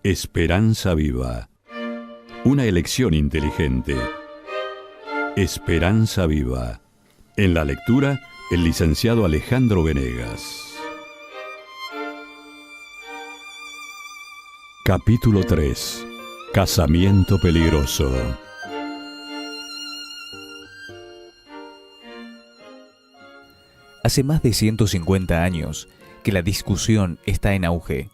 Esperanza Viva. Una elección inteligente. Esperanza Viva. En la lectura, el licenciado Alejandro Venegas. Capítulo 3. Casamiento peligroso. Hace más de 150 años que la discusión está en auge,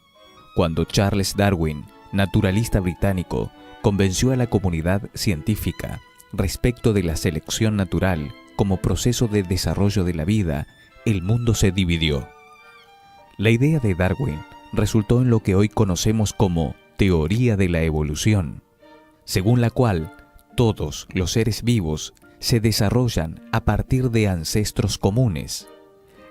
cuando Charles Darwin, naturalista británico, convenció a la comunidad científica respecto de la selección natural como proceso de desarrollo de la vida. El mundo se dividió. La idea de Darwin resultó en lo que hoy conocemos como teoría de la evolución, según la cual todos los seres vivos se desarrollan a partir de ancestros comunes.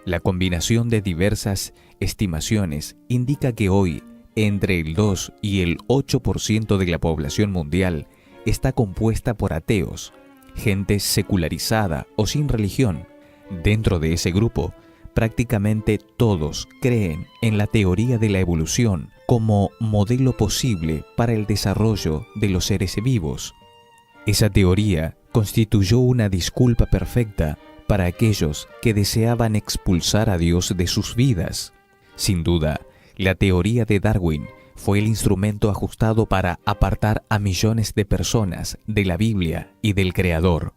La combinación de diversas estimaciones indica que hoy entre el 2 y el 8% de la población mundial está compuesta por ateos, gente secularizada o sin religión. Dentro de ese grupo, prácticamente todos creen en la teoría de la evolución como modelo posible para el desarrollo de los seres vivos. Esa teoría constituyó una disculpa perfecta para aquellos que deseaban expulsar a Dios de sus vidas. Sin duda, la teoría de Darwin fue el instrumento ajustado para apartar a millones de personas de la Biblia y del Creador.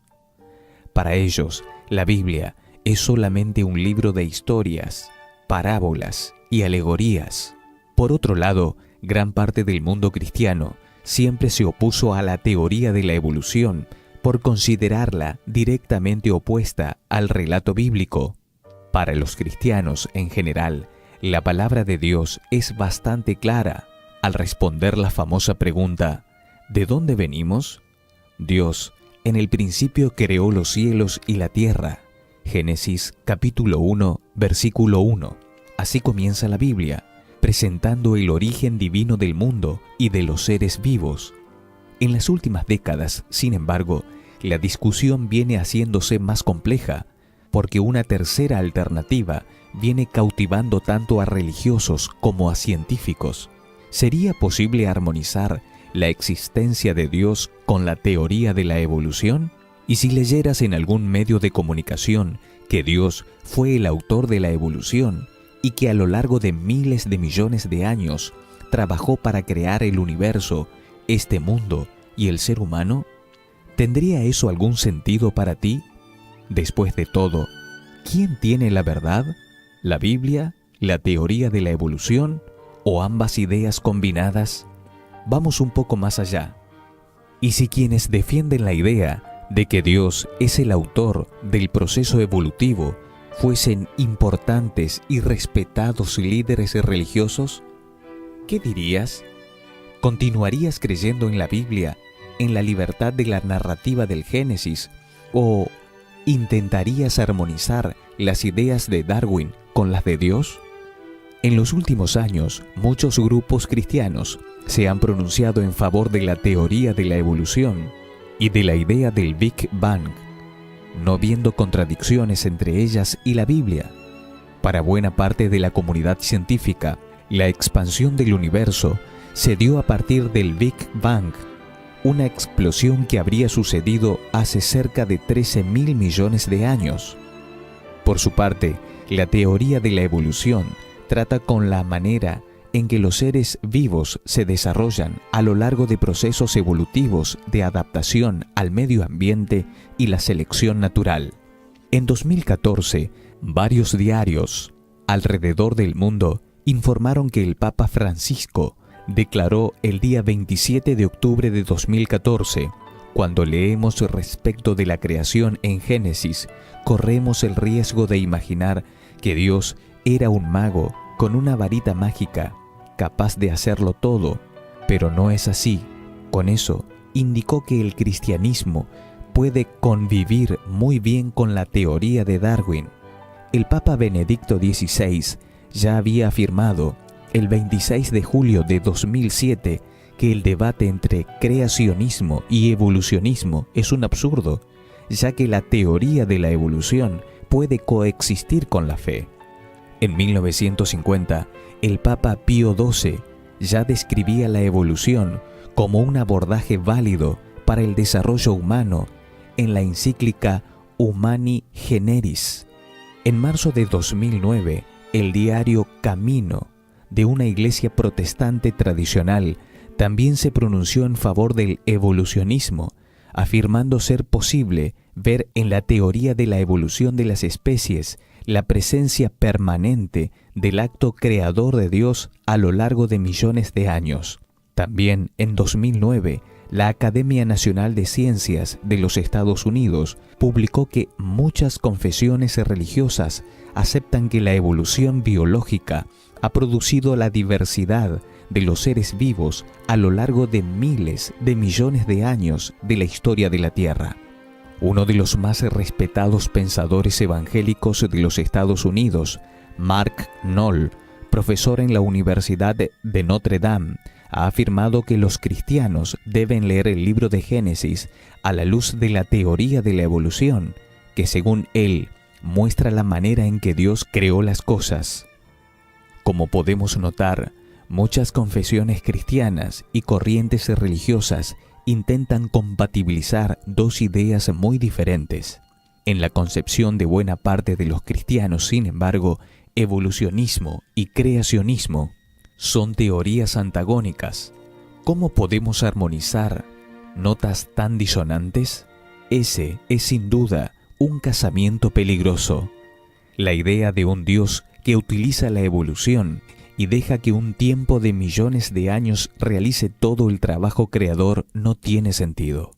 Para ellos, la Biblia es solamente un libro de historias, parábolas y alegorías. Por otro lado, gran parte del mundo cristiano siempre se opuso a la teoría de la evolución por considerarla directamente opuesta al relato bíblico. Para los cristianos en general, la palabra de Dios es bastante clara al responder la famosa pregunta: ¿de dónde venimos? Dios en el principio creó los cielos y la tierra. Génesis capítulo 1, versículo 1. Así comienza la Biblia, presentando el origen divino del mundo y de los seres vivos. En las últimas décadas, sin embargo, la discusión viene haciéndose más compleja, porque una tercera alternativa viene cautivando tanto a religiosos como a científicos. ¿Sería posible armonizar la existencia de Dios con la teoría de la evolución? Y si leyeras en algún medio de comunicación que Dios fue el autor de la evolución y que a lo largo de miles de millones de años trabajó para crear el universo, este mundo y el ser humano, ¿tendría eso algún sentido para ti? Después de todo, ¿quién tiene la verdad? ¿La Biblia, la teoría de la evolución o ambas ideas combinadas? Vamos un poco más allá. ¿Y si quienes defienden la idea de que Dios es el autor del proceso evolutivo fuesen importantes y respetados líderes religiosos? ¿Qué dirías? ¿Continuarías creyendo en la Biblia, en la libertad de la narrativa del Génesis, o intentarías armonizar las ideas de Darwin con las de Dios? En los últimos años, muchos grupos cristianos se han pronunciado en favor de la teoría de la evolución y de la idea del Big Bang, no viendo contradicciones entre ellas y la Biblia. Para buena parte de la comunidad científica, la expansión del universo se dio a partir del Big Bang, una explosión que habría sucedido hace cerca de 13.000 millones de años. Por su parte, la teoría de la evolución trata con la manera en que los seres vivos se desarrollan a lo largo de procesos evolutivos de adaptación al medio ambiente y la selección natural. En 2014, varios diarios alrededor del mundo informaron que el Papa Francisco declaró el día 27 de octubre de 2014: cuando leemos respecto de la creación en Génesis, corremos el riesgo de imaginar que Dios era un mago con una varita mágica, capaz de hacerlo todo, pero no es así. Con eso, indicó que el cristianismo puede convivir muy bien con la teoría de Darwin. El Papa Benedicto XVI ya había afirmado el 26 de julio de 2007 que el debate entre creacionismo y evolucionismo es un absurdo, ya que la teoría de la evolución puede coexistir con la fe. En 1950, el Papa Pío XII ya describía la evolución como un abordaje válido para el desarrollo humano en la encíclica Humani Generis. En marzo de 2009, el diario Camino, de una iglesia protestante tradicional, también se pronunció en favor del evolucionismo, afirmando ser posible ver en la teoría de la evolución de las especies la presencia permanente del acto creador de Dios a lo largo de millones de años. También en 2009, la Academia Nacional de Ciencias de los Estados Unidos publicó que muchas confesiones religiosas aceptan que la evolución biológica ha producido la diversidad de los seres vivos a lo largo de miles de millones de años de la historia de la Tierra. Uno de los más respetados pensadores evangélicos de los Estados Unidos, Mark Noll, profesor en la Universidad de Notre Dame, ha afirmado que los cristianos deben leer el libro de Génesis a la luz de la teoría de la evolución, que según él muestra la manera en que Dios creó las cosas. Como podemos notar, muchas confesiones cristianas y corrientes religiosas intentan compatibilizar dos ideas muy diferentes. En la concepción de buena parte de los cristianos, sin embargo, evolucionismo y creacionismo son teorías antagónicas. ¿Cómo podemos armonizar notas tan disonantes? Ese es sin duda un casamiento peligroso. La idea de un Dios que utiliza la evolución y deja que un tiempo de millones de años realice todo el trabajo creador no tiene sentido.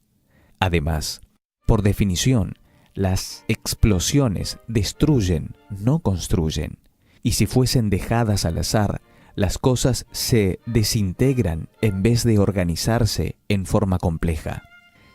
Además, por definición, las explosiones destruyen, no construyen. Y si fuesen dejadas al azar, las cosas se desintegran en vez de organizarse en forma compleja.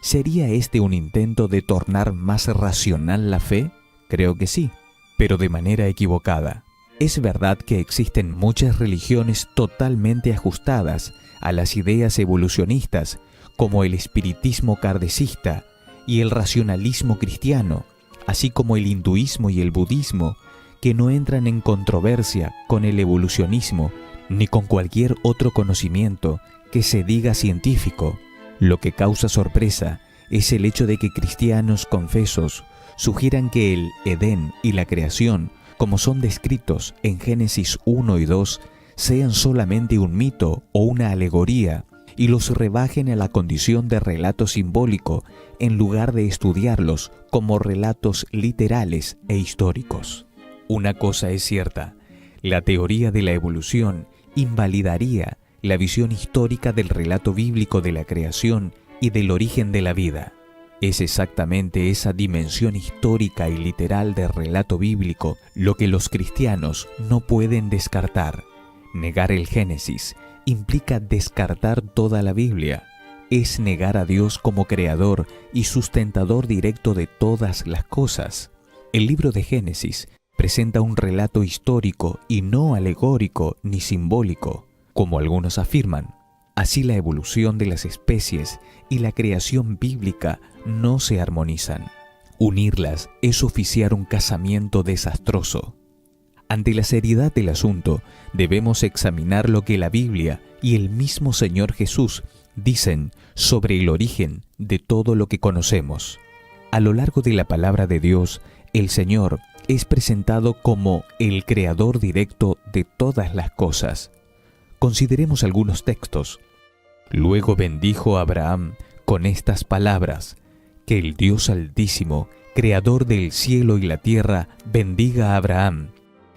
¿Sería este un intento de tornar más racional la fe? Creo que sí, pero de manera equivocada. Es verdad que existen muchas religiones totalmente ajustadas a las ideas evolucionistas, como el espiritismo kardecista y el racionalismo cristiano, así como el hinduismo y el budismo, que no entran en controversia con el evolucionismo ni con cualquier otro conocimiento que se diga científico. Lo que causa sorpresa es el hecho de que cristianos confesos sugieran que el Edén y la creación, como son descritos en Génesis 1 y 2, sean solamente un mito o una alegoría y los rebajen a la condición de relato simbólico en lugar de estudiarlos como relatos literales e históricos. Una cosa es cierta, la teoría de la evolución invalidaría la visión histórica del relato bíblico de la creación y del origen de la vida. Es exactamente esa dimensión histórica y literal del relato bíblico lo que los cristianos no pueden descartar. Negar el Génesis implica descartar toda la Biblia. Es negar a Dios como creador y sustentador directo de todas las cosas. El libro de Génesis presenta un relato histórico y no alegórico ni simbólico, como algunos afirman. Así la evolución de las especies y la creación bíblica no se armonizan. Unirlas es oficiar un casamiento desastroso. Ante la seriedad del asunto, debemos examinar lo que la Biblia y el mismo Señor Jesús dicen sobre el origen de todo lo que conocemos. A lo largo de la palabra de Dios, el Señor es presentado como el creador directo de todas las cosas. Consideremos algunos textos. Luego bendijo a Abraham con estas palabras: que el Dios Altísimo, creador del cielo y la tierra, bendiga a Abraham.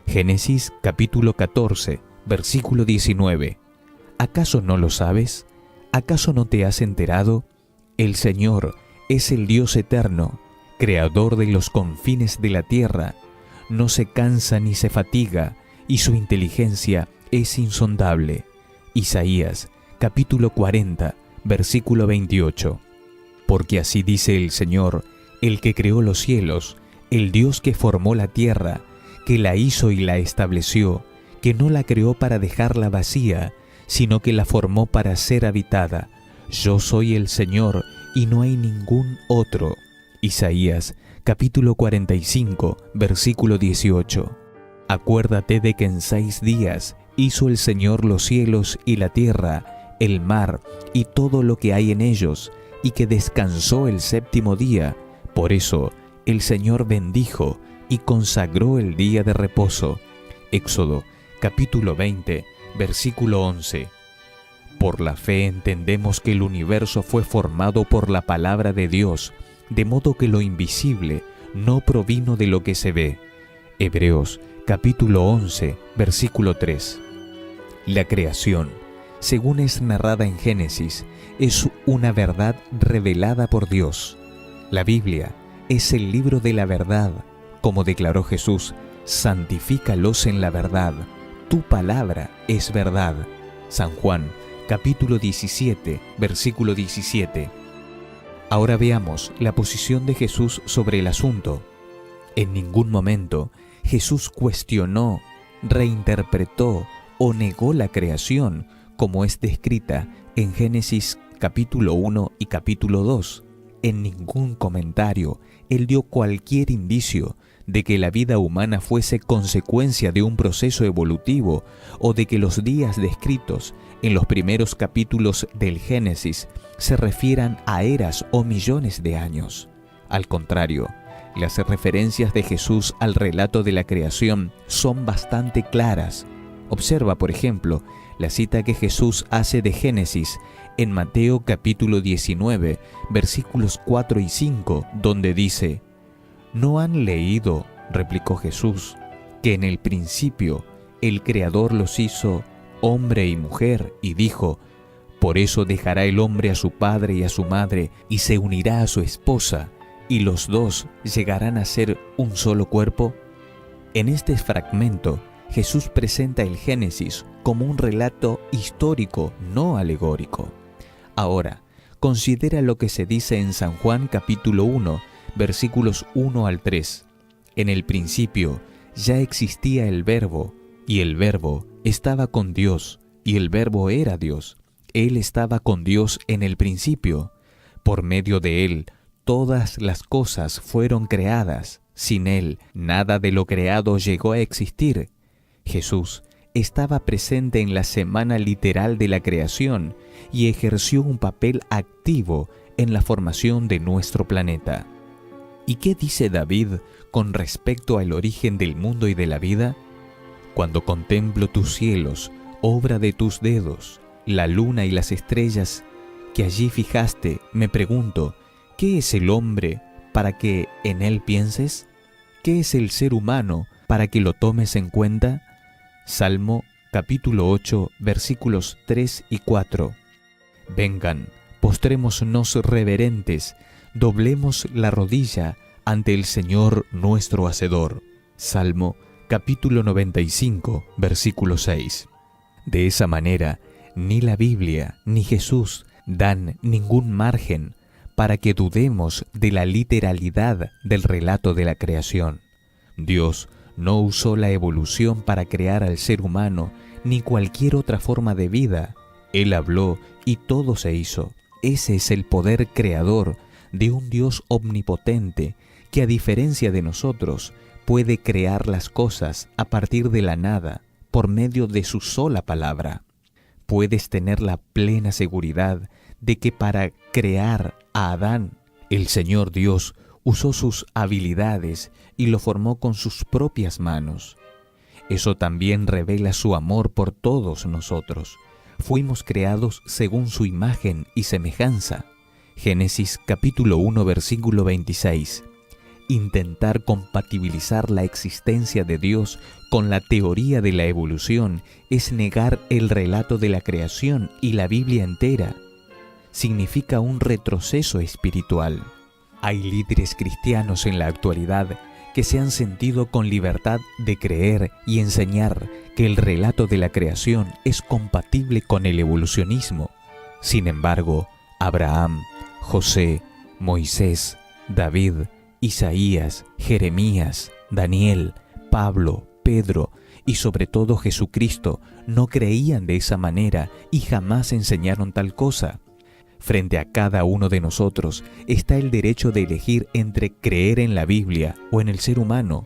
Génesis capítulo 14, versículo 19. ¿Acaso no lo sabes? ¿Acaso no te has enterado? El Señor es el Dios eterno, creador de los confines de la tierra. No se cansa ni se fatiga, y su inteligencia es insondable. Isaías capítulo 40, versículo 28. Porque así dice el Señor, el que creó los cielos, el Dios que formó la tierra, que la hizo y la estableció, que no la creó para dejarla vacía, sino que la formó para ser habitada. Yo soy el Señor y no hay ningún otro. Isaías capítulo 45, versículo 18. Acuérdate de que en 6 días Hizo el Señor los cielos y la tierra, el mar y todo lo que hay en ellos, y que descansó el séptimo día. Por eso el Señor bendijo y consagró el día de reposo. Éxodo capítulo 20, versículo 11. Por la fe entendemos que el universo fue formado por la palabra de Dios, de modo que lo invisible no provino de lo que se ve. Hebreos capítulo 11, versículo 3. La creación, según es narrada en Génesis, es una verdad revelada por Dios. La Biblia es el libro de la verdad. Como declaró Jesús, santifícalos en la verdad. Tu palabra es verdad. San Juan, capítulo 17, versículo 17. Ahora veamos la posición de Jesús sobre el asunto. En ningún momento Jesús cuestionó, reinterpretó o negó la creación como es descrita en Génesis capítulo 1 y capítulo 2. En ningún comentario Él dio cualquier indicio de que la vida humana fuese consecuencia de un proceso evolutivo o de que los días descritos en los primeros capítulos del Génesis se refieran a eras o millones de años. Al contrario, las referencias de Jesús al relato de la creación son bastante claras. Observa, por ejemplo, la cita que Jesús hace de Génesis en Mateo capítulo 19, versículos 4 y 5, donde dice: ¿No han leído, replicó Jesús, que en el principio el Creador los hizo hombre y mujer, y dijo: por eso dejará el hombre a su padre y a su madre, y se unirá a su esposa, y los dos llegarán a ser un solo cuerpo? En este fragmento, Jesús presenta el Génesis como un relato histórico, no alegórico. Ahora, considera lo que se dice en San Juan capítulo 1, versículos 1 al 3. En el principio ya existía el Verbo, y el Verbo estaba con Dios, y el Verbo era Dios. Él estaba con Dios en el principio. Por medio de Él, todas las cosas fueron creadas. Sin Él, nada de lo creado llegó a existir. Jesús estaba presente en la semana literal de la creación y ejerció un papel activo en la formación de nuestro planeta. ¿Y qué dice David con respecto al origen del mundo y de la vida? Cuando contemplo tus cielos, obra de tus dedos, la luna y las estrellas que allí fijaste, me pregunto, ¿qué es el hombre para que en él pienses? ¿Qué es el ser humano para que lo tomes en cuenta? Salmo capítulo 8, versículos 3 y 4. Vengan, postrémonos reverentes, doblemos la rodilla ante el Señor nuestro Hacedor. Salmo capítulo 95, versículo 6. De esa manera, ni la Biblia ni Jesús dan ningún margen para que dudemos de la literalidad del relato de la creación. Dios no usó la evolución para crear al ser humano ni cualquier otra forma de vida. Él habló y todo se hizo. Ese es el poder creador de un Dios omnipotente que, a diferencia de nosotros, puede crear las cosas a partir de la nada por medio de su sola palabra. Puedes tener la plena seguridad de que para crear a Adán, el Señor Dios usó sus habilidades y lo formó con sus propias manos. Eso también revela su amor por todos nosotros. Fuimos creados según su imagen y semejanza. Génesis capítulo 1, versículo 26. Intentar compatibilizar la existencia de Dios con la teoría de la evolución es negar el relato de la creación y la Biblia entera. Significa un retroceso espiritual. Hay líderes cristianos en la actualidad que se han sentido con libertad de creer y enseñar que el relato de la creación es compatible con el evolucionismo. Sin embargo, Abraham, José, Moisés, David, Isaías, Jeremías, Daniel, Pablo, Pedro y sobre todo Jesucristo no creían de esa manera y jamás enseñaron tal cosa. Frente a cada uno de nosotros está el derecho de elegir entre creer en la Biblia o en el ser humano.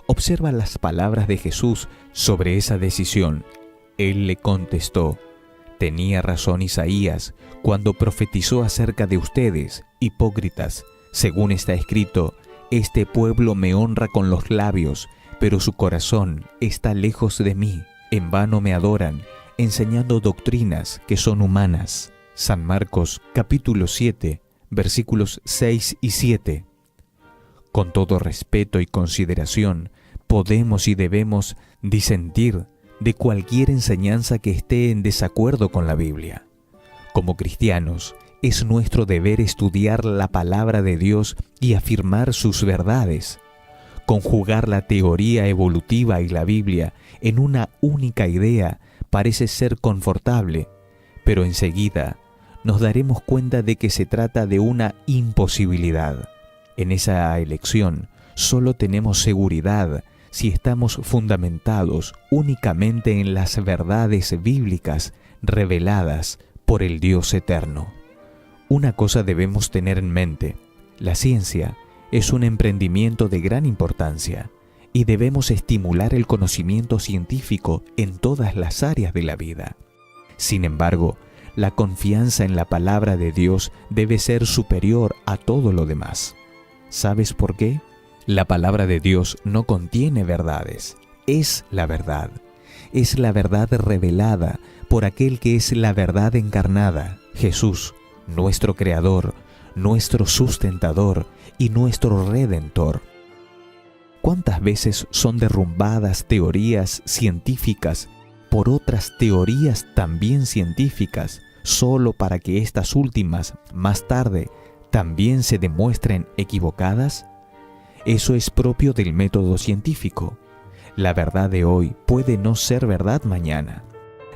Observa las palabras de Jesús sobre esa decisión. Él le contestó: tenía razón Isaías cuando profetizó acerca de ustedes, hipócritas. Según está escrito, este pueblo me honra con los labios, pero su corazón está lejos de mí. En vano me adoran, enseñando doctrinas que son humanas. San Marcos capítulo 7, versículos 6 y 7. Con todo respeto y consideración, podemos y debemos disentir de cualquier enseñanza que esté en desacuerdo con la Biblia. Como cristianos, es nuestro deber estudiar la palabra de Dios y afirmar sus verdades. Conjugar la teoría evolutiva y la Biblia en una única idea parece ser confortable, pero enseguida nos daremos cuenta de que se trata de una imposibilidad. En esa elección solo tenemos seguridad si estamos fundamentados únicamente en las verdades bíblicas reveladas por el Dios eterno. Una cosa debemos tener en mente: la ciencia es un emprendimiento de gran importancia y debemos estimular el conocimiento científico en todas las áreas de la vida. Sin embargo, la confianza en la palabra de Dios debe ser superior a todo lo demás. ¿Sabes por qué? La palabra de Dios no contiene verdades, es la verdad. Es la verdad revelada por aquel que es la verdad encarnada, Jesús, nuestro Creador, nuestro sustentador y nuestro Redentor. ¿Cuántas veces son derrumbadas teorías científicas por otras teorías también científicas, solo para que estas últimas, más tarde, también se demuestren equivocadas? Eso es propio del método científico. La verdad de hoy puede no ser verdad mañana.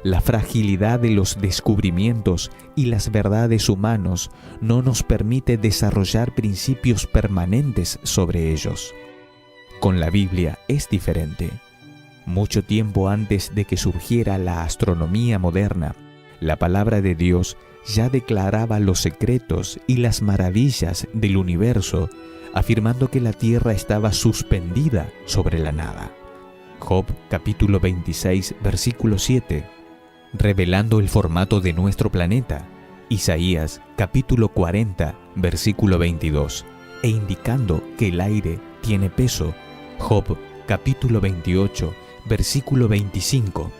La fragilidad de los descubrimientos y las verdades humanos no nos permite desarrollar principios permanentes sobre ellos. Con la Biblia es diferente. Mucho tiempo antes de que surgiera la astronomía moderna, la palabra de Dios ya declaraba los secretos y las maravillas del universo, afirmando que la Tierra estaba suspendida sobre la nada. Job capítulo 26, versículo 7. Revelando el formato de nuestro planeta. Isaías capítulo 40, versículo 22. E indicando que el aire tiene peso. Job capítulo 28, versículo 25.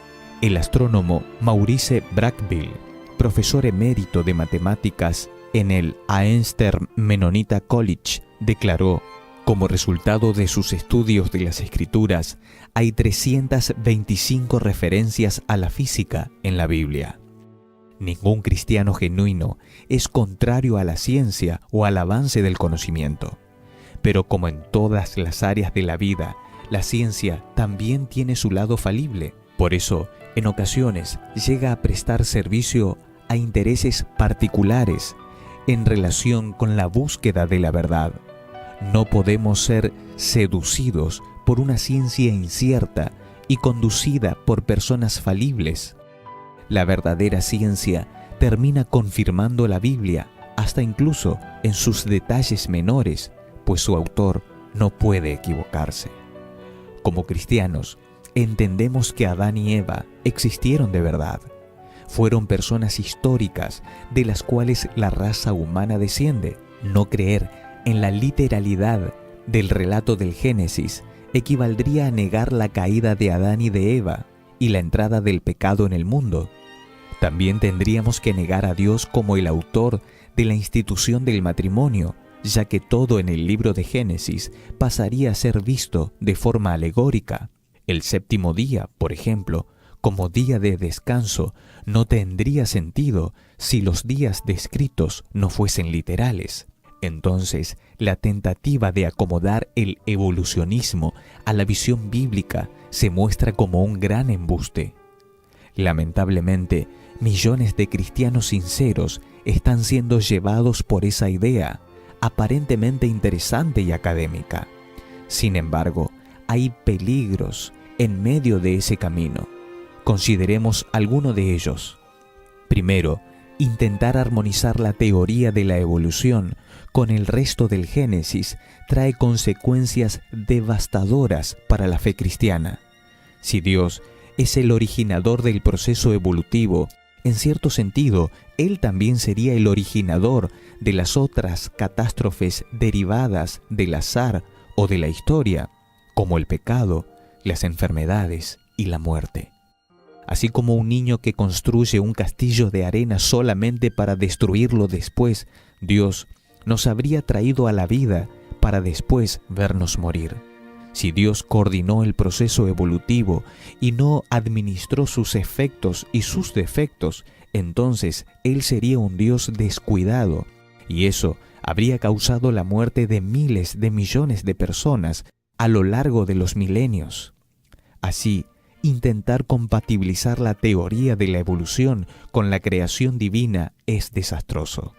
El astrónomo Maurice Brackbill, profesor emérito de matemáticas en el Aenster Mennonite College, declaró: como resultado de sus estudios de las Escrituras, hay 325 referencias a la física en la Biblia. Ningún cristiano genuino es contrario a la ciencia o al avance del conocimiento. Pero como en todas las áreas de la vida, la ciencia también tiene su lado falible. Por eso, en ocasiones, llega a prestar servicio a intereses particulares en relación con la búsqueda de la verdad. No podemos ser seducidos por una ciencia incierta y conducida por personas falibles. La verdadera ciencia termina confirmando la Biblia, hasta incluso en sus detalles menores, pues su autor no puede equivocarse. Como cristianos, entendemos que Adán y Eva existieron de verdad. Fueron personas históricas de las cuales la raza humana desciende. No creer en la literalidad del relato del Génesis equivaldría a negar la caída de Adán y de Eva y la entrada del pecado en el mundo. También tendríamos que negar a Dios como el autor de la institución del matrimonio, ya que todo en el libro de Génesis pasaría a ser visto de forma alegórica. El séptimo día, por ejemplo, como día de descanso, no tendría sentido si los días descritos no fuesen literales. Entonces, la tentativa de acomodar el evolucionismo a la visión bíblica se muestra como un gran embuste. Lamentablemente, millones de cristianos sinceros están siendo llevados por esa idea, aparentemente interesante y académica. Sin embargo, hay peligros en medio de ese camino. Consideremos alguno de ellos. Primero, intentar armonizar la teoría de la evolución con el resto del Génesis trae consecuencias devastadoras para la fe cristiana. Si Dios es el originador del proceso evolutivo, en cierto sentido, Él también sería el originador de las otras catástrofes derivadas del azar o de la historia, como el pecado, las enfermedades y la muerte. Así como un niño que construye un castillo de arena solamente para destruirlo después, Dios nos habría traído a la vida para después vernos morir. Si Dios coordinó el proceso evolutivo y no administró sus efectos y sus defectos, entonces Él sería un Dios descuidado, y eso habría causado la muerte de miles de millones de personas a lo largo de los milenios. Así, intentar compatibilizar la teoría de la evolución con la creación divina es desastroso.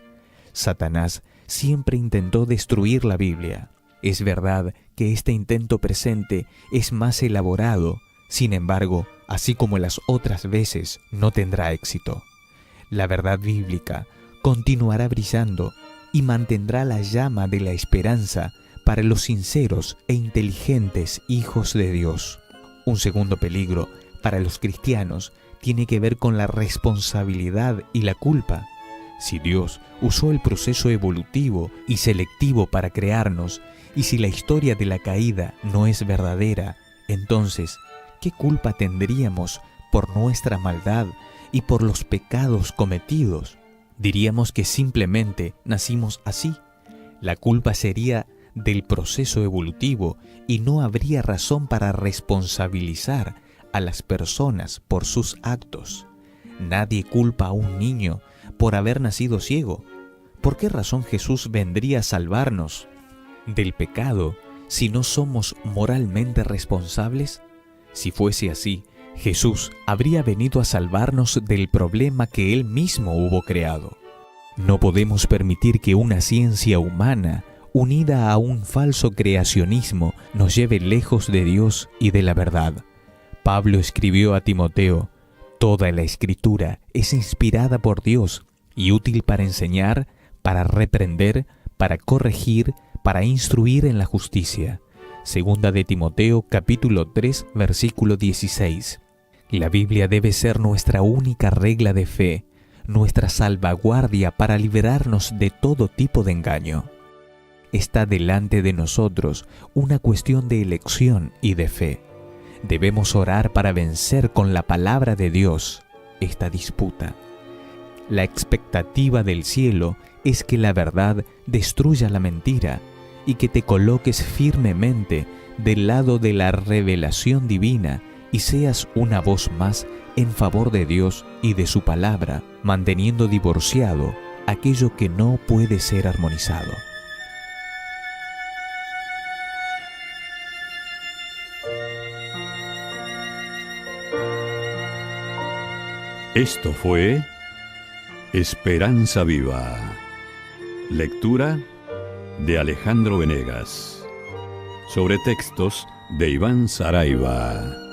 Satanás siempre intentó destruir la Biblia. Es verdad que este intento presente es más elaborado, sin embargo, así como las otras veces, no tendrá éxito. La verdad bíblica continuará brillando y mantendrá la llama de la esperanza para los sinceros e inteligentes hijos de Dios. Un segundo peligro para los cristianos tiene que ver con la responsabilidad y la culpa. Si Dios usó el proceso evolutivo y selectivo para crearnos, y si la historia de la caída no es verdadera, entonces, ¿qué culpa tendríamos por nuestra maldad y por los pecados cometidos? Diríamos que simplemente nacimos así. La culpa sería del proceso evolutivo y no habría razón para responsabilizar a las personas por sus actos. Nadie culpa a un niño por haber nacido ciego. ¿Por qué razón Jesús vendría a salvarnos del pecado si no somos moralmente responsables? Si fuese así, Jesús habría venido a salvarnos del problema que Él mismo hubo creado. No podemos permitir que una ciencia humana unida a un falso creacionismo nos lleve lejos de Dios y de la verdad. Pablo escribió a Timoteo: «Toda la Escritura es inspirada por Dios y útil para enseñar, para reprender, para corregir, para instruir en la justicia». Segunda de Timoteo, capítulo 3, versículo 16. La Biblia debe ser nuestra única regla de fe, nuestra salvaguardia para librarnos de todo tipo de engaño. Está delante de nosotros una cuestión de elección y de fe. Debemos orar para vencer con la palabra de Dios esta disputa. La expectativa del cielo es que la verdad destruya la mentira y que te coloques firmemente del lado de la revelación divina y seas una voz más en favor de Dios y de su palabra, manteniendo divorciado aquello que no puede ser armonizado. Esto fue Esperanza Viva. Lectura de Alejandro Venegas. Sobre textos de Iván Saraiva.